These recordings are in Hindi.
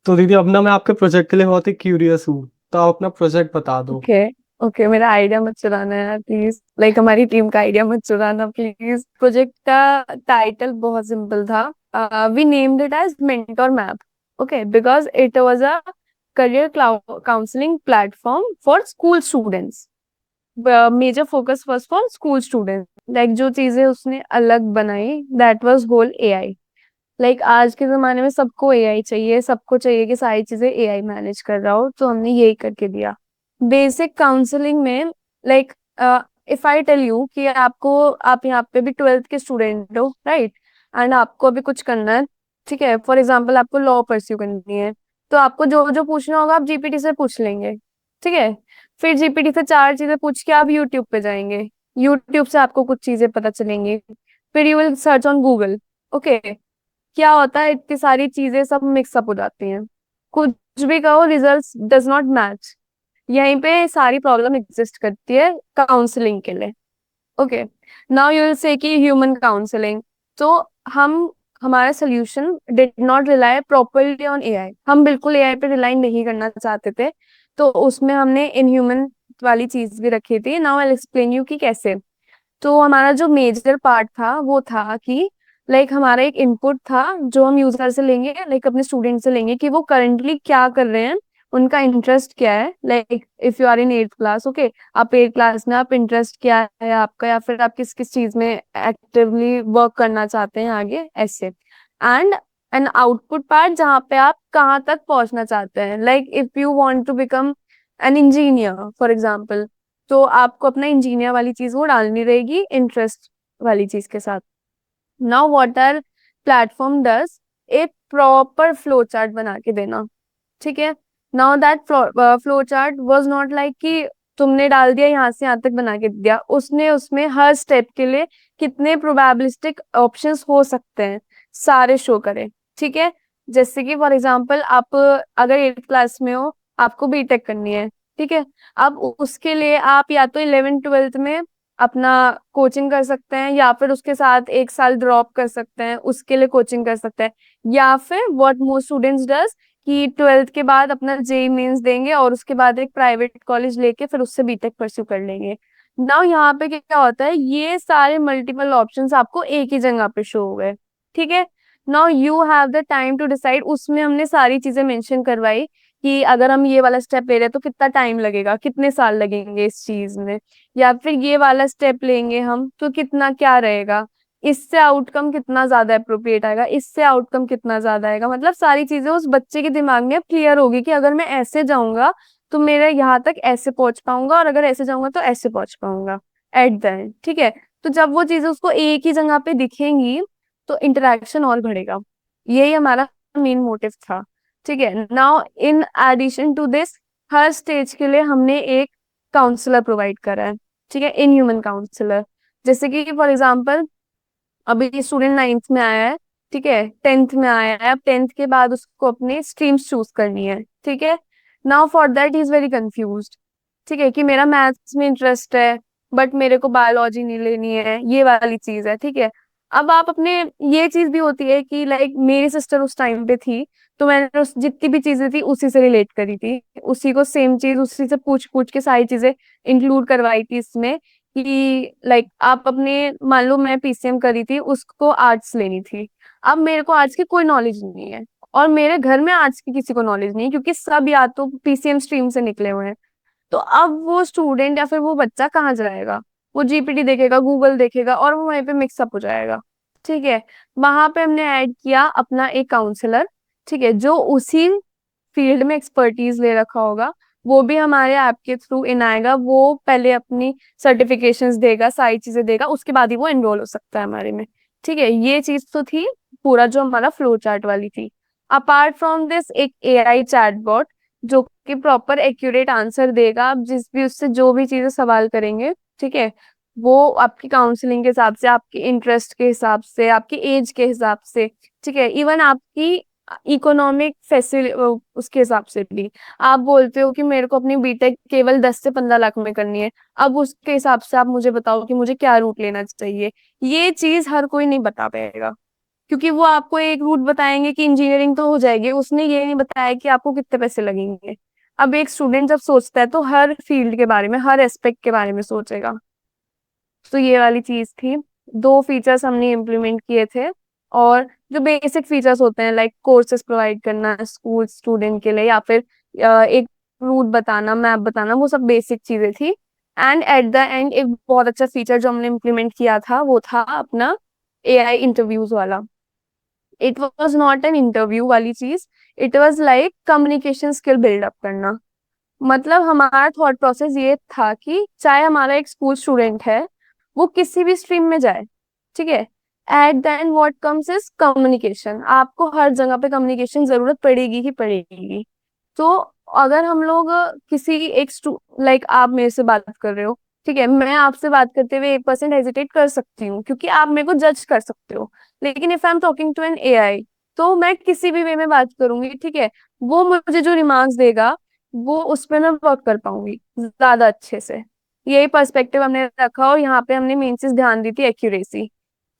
तो दीदी अब ना मैं आपके प्रोजेक्ट के लिए बहुत ही क्यूरियस हूँ, तो आप अपना प्रोजेक्ट बता दो। ओके। ओके, मेरा आइडिया मत चुराना यार प्लीज, लाइक हमारी टीम का आइडिया मत चुराना प्लीज। प्रोजेक्ट का टाइटल बहुत सिंपल था। We named it as mentor map. Okay, because it was a career counselling platform for school students. Major focus was for school students. Like जो चीजें उसने अलग बनाई, that was whole AI. Like आज के जमाने में सबको एआई चाहिए, सबको चाहिए कि सारी चीजें एआई मैनेज कर रहा हो, तो हमने यही करके दिया। बेसिक काउंसलिंग में, like, if I tell you कि आप यहाँ पे भी 12th के स्टूडेंट हो, राइट? एंड आपको अभी कुछ करना है, ठीक है? फॉर एग्जाम्पल आपको लॉ परस्यू करनी है, तो आपको जो जो पूछना होगा आप जीपीटी से पूछ लेंगे, ठीक है? फिर जीपीटी से चार चीजें पूछ के आप यूट्यूब पे जाएंगे, यूट्यूब से आपको कुछ चीजें पता चलेंगी, फिर you will search on Google. Okay, क्या होता है, इतनी सारी चीजें सब मिक्सअप हो जाती हैं, कुछ भी कहो रिजल्ट्स डज नॉट मैच। यहीं पे सारी प्रॉब्लम एग्जिस्ट करती है काउंसलिंग के लिए। Okay, now you will say कि ह्यूमन काउंसलिंग। तो हम हमारा solution did not rely properly on AI, हम बिल्कुल एआई पे रिलाई नहीं करना चाहते थे, तो उसमें हमने इनह्यूमन वाली चीज भी रखी थी। नाउ आई एक्सप्लेन यू कि कैसे। तो हमारा जो मेजर पार्ट था वो था कि, लाइक, हमारा एक इनपुट था जो हम यूजर से लेंगे, लाइक अपने स्टूडेंट से लेंगे कि वो करंटली क्या कर रहे हैं, उनका इंटरेस्ट क्या है। Like if you are in 8th class, okay, आप 8th क्लास में, आप इंटरेस्ट क्या है आपका, या फिर आप किस किस चीज में एक्टिवली वर्क करना चाहते हैं आगे, ऐसे। एंड एन आउटपुट पार्ट जहाँ पे आप कहाँ तक पहुंचना चाहते हैं, like if you want to become an engineer for example, तो आपको अपना इंजीनियर वाली चीज वो डालनी रहेगी इंटरेस्ट वाली चीज के साथ। Now what are platform does, एक प्रॉपर फ्लो चार्ट बना के देना, ठीक है? Now that flow chart was not like कि तुमने डाल दिया यहाँ से यहाँ तक बना के दिया, उसने उसमें हर स्टेप के लिए कितने प्रोबेबिलिस्टिक ऑप्शंस हो सकते हैं सारे शो करे, ठीक है? जैसे कि फॉर एग्जांपल आप अगर 8th क्लास में हो, आपको बीटेक करनी है, ठीक है? अब उसके लिए आप या तो 11th 12th में अपना कोचिंग कर सकते हैं, या फिर उसके साथ एक साल ड्रॉप कर सकते हैं, उसके लिए कोचिंग कर सकते हैं, या फिर व्हाट मोस्ट स्टूडेंट्स डज कि 12th के बाद अपना जेई मेंस देंगे और उसके बाद एक प्राइवेट कॉलेज लेके फिर उससे बीटेक परस्यू कर लेंगे। नाउ यहाँ पे क्या होता है, ये सारे मल्टीपल ऑप्शंस आपको एक ही जगह पे शो हो गए, ठीक है? Now you have the time to decide. उसमें हमने सारी चीजें मेंशन करवाई कि अगर हम ये वाला स्टेप ले रहे हैं तो कितना टाइम लगेगा, कितने साल लगेंगे इस चीज में, या फिर ये वाला स्टेप लेंगे हम तो कितना क्या रहेगा, इससे आउटकम कितना ज्यादा अप्रोप्रिएट आएगा, इससे आउटकम कितना ज्यादा आएगा। मतलब सारी चीजें उस बच्चे के दिमाग में क्लियर होगी कि अगर मैं ऐसे जाऊंगा तो मेरे यहाँ तक ऐसे पहुंच पाऊंगा, और अगर ऐसे जाऊंगा तो ऐसे पहुंच पाऊंगा एट द एंड, ठीक है? तो जब वो चीजें उसको एक ही जगह पे दिखेंगी तो इंटरेक्शन और बढ़ेगा। यही हमारा मेन मोटिव था, ठीक है? Now in addition to this, हर स्टेज के लिए हमने एक काउंसलर प्रोवाइड करा है, ठीक है? In human counsellor. जैसे कि फॉर एग्जाम्पल अभी स्टूडेंट 9th में आया है, ठीक है, 10th में आया है, अब 10th के बाद उसको अपने स्ट्रीम्स चूज करनी है, ठीक है? Now for that he is very confused, ठीक है, कि मेरा मैथ्स में इंटरेस्ट है बट मेरे को बायोलॉजी नहीं लेनी है, ये वाली चीज है, ठीक है? अब आप अपने, ये चीज भी होती है कि लाइक मेरी सिस्टर उस टाइम पे थी, तो मैंने उस जितनी भी चीजें थी उसी से रिलेट करी थी, उसी को सेम चीज उसी से पूछ पूछ के सारी चीजें इंक्लूड करवाई थी इसमें। कि लाइक आप अपने, मान लो मैं पीसीएम करी थी, उसको आर्ट्स लेनी थी, अब मेरे को आर्ट्स की कोई नॉलेज नहीं है, और मेरे घर में आर्ट्स की किसी को नॉलेज नहीं है, क्योंकि सब या तो पीसीएम स्ट्रीम से निकले हुए हैं। तो अब वो स्टूडेंट या फिर वो बच्चा कहाँ जाएगा? वो जीपीटी देखेगा, गूगल देखेगा, और वो वहीं पे मिक्सअप हो जाएगा, ठीक है? वहां पे हमने ऐड किया अपना एक काउंसलर, ठीक है, जो उसी फील्ड में एक्सपर्टीज ले रखा होगा। वो भी हमारे ऐप के थ्रू इन आएगा, वो पहले अपनी सर्टिफिकेशंस देगा, सारी चीजें देगा, उसके बाद ही वो एनरोल हो सकता है हमारे में, ठीक है? ये चीज तो थी पूरा जो हमारा फ्लो चार्ट वाली थी। अपार्ट फ्रॉम दिस, एक एआई चैटबॉट जो कि प्रॉपर एक्यूरेट आंसर देगा, आप जिस भी उससे जो भी चीजें सवाल करेंगे, ठीक है, वो आपकी काउंसलिंग के हिसाब से, आपके इंटरेस्ट के हिसाब से, आपकी एज के हिसाब से, ठीक है, इवन आपकी इकोनॉमिक फैसिल उसके हिसाब से भी। आप बोलते हो कि मेरे को अपनी बीटेक केवल 10 से 15 लाख में करनी है, अब उसके हिसाब से आप मुझे बताओ कि मुझे क्या रूट लेना चाहिए। ये चीज हर कोई नहीं बता पाएगा, क्योंकि वो आपको एक रूट बताएंगे कि इंजीनियरिंग तो हो जाएगी, उसने ये नहीं बताया कि आपको कितने पैसे लगेंगे। अब एक स्टूडेंट जब सोचता है तो हर फील्ड के बारे में, हर एस्पेक्ट के बारे में सोचेगा। तो ये वाली चीज थी। दो फीचर्स हमने इम्प्लीमेंट किए थे। और जो बेसिक फीचर्स होते हैं लाइक कोर्सेज प्रोवाइड करना स्कूल स्टूडेंट के लिए, या फिर एक रूट बताना, मैप बताना, वो सब बेसिक चीजें थी। एंड एट द एंड एक बहुत अच्छा फीचर जो हमने इम्प्लीमेंट किया था वो था अपना एआई इंटरव्यूज वाला। It was not an interview वाली चीज, it was like communication skill buildup करना। मतलब हमारा थॉट प्रोसेस ये था कि चाहे हमारा एक स्कूल स्टूडेंट है, वो किसी भी स्ट्रीम में जाए, ठीक है, at the end what comes is communication. आपको हर जगह पे कम्युनिकेशन जरूरत पड़ेगी ही पड़ेगी। तो अगर हम लोग किसी एक लाइक आप मेरे से बात कर रहे हो, ठीक है, मैं आपसे बात करते हुए 1% हेजिटेट कर सकती हूँ क्योंकि आप मेरे को जज कर सकते हो। लेकिन if I am talking to an AI, तो मैं किसी भी वे में बात करूंगी, ठीक है, वो मुझे जो रिमार्क्स देगा वो उस पे मैं वर्क कर पाऊंगी ज्यादा अच्छे से। यही पर्सपेक्टिव हमने रखा और यहाँ पे हमने मेन चीज ध्यान दी थी एक्यूरेसी,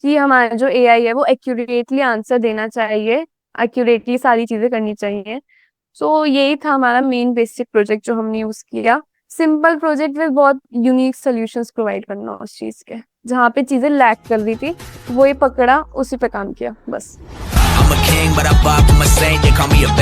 कि हमारा जो एआई है वो एक्यूरेटली आंसर देना चाहिए, एक्यूरेटली सारी चीजें करनी चाहिए। सो यही था हमारा मेन बेसिक प्रोजेक्ट जो हमने यूज किया। सिंपल प्रोजेक्ट में बहुत यूनिक सॉल्यूशंस प्रोवाइड करना उस चीज के, जहाँ पे चीजें लैक कर रही थी वो ही पकड़ा, उसी पे काम किया बस। I'm a king, but I bow to my saint. They call me a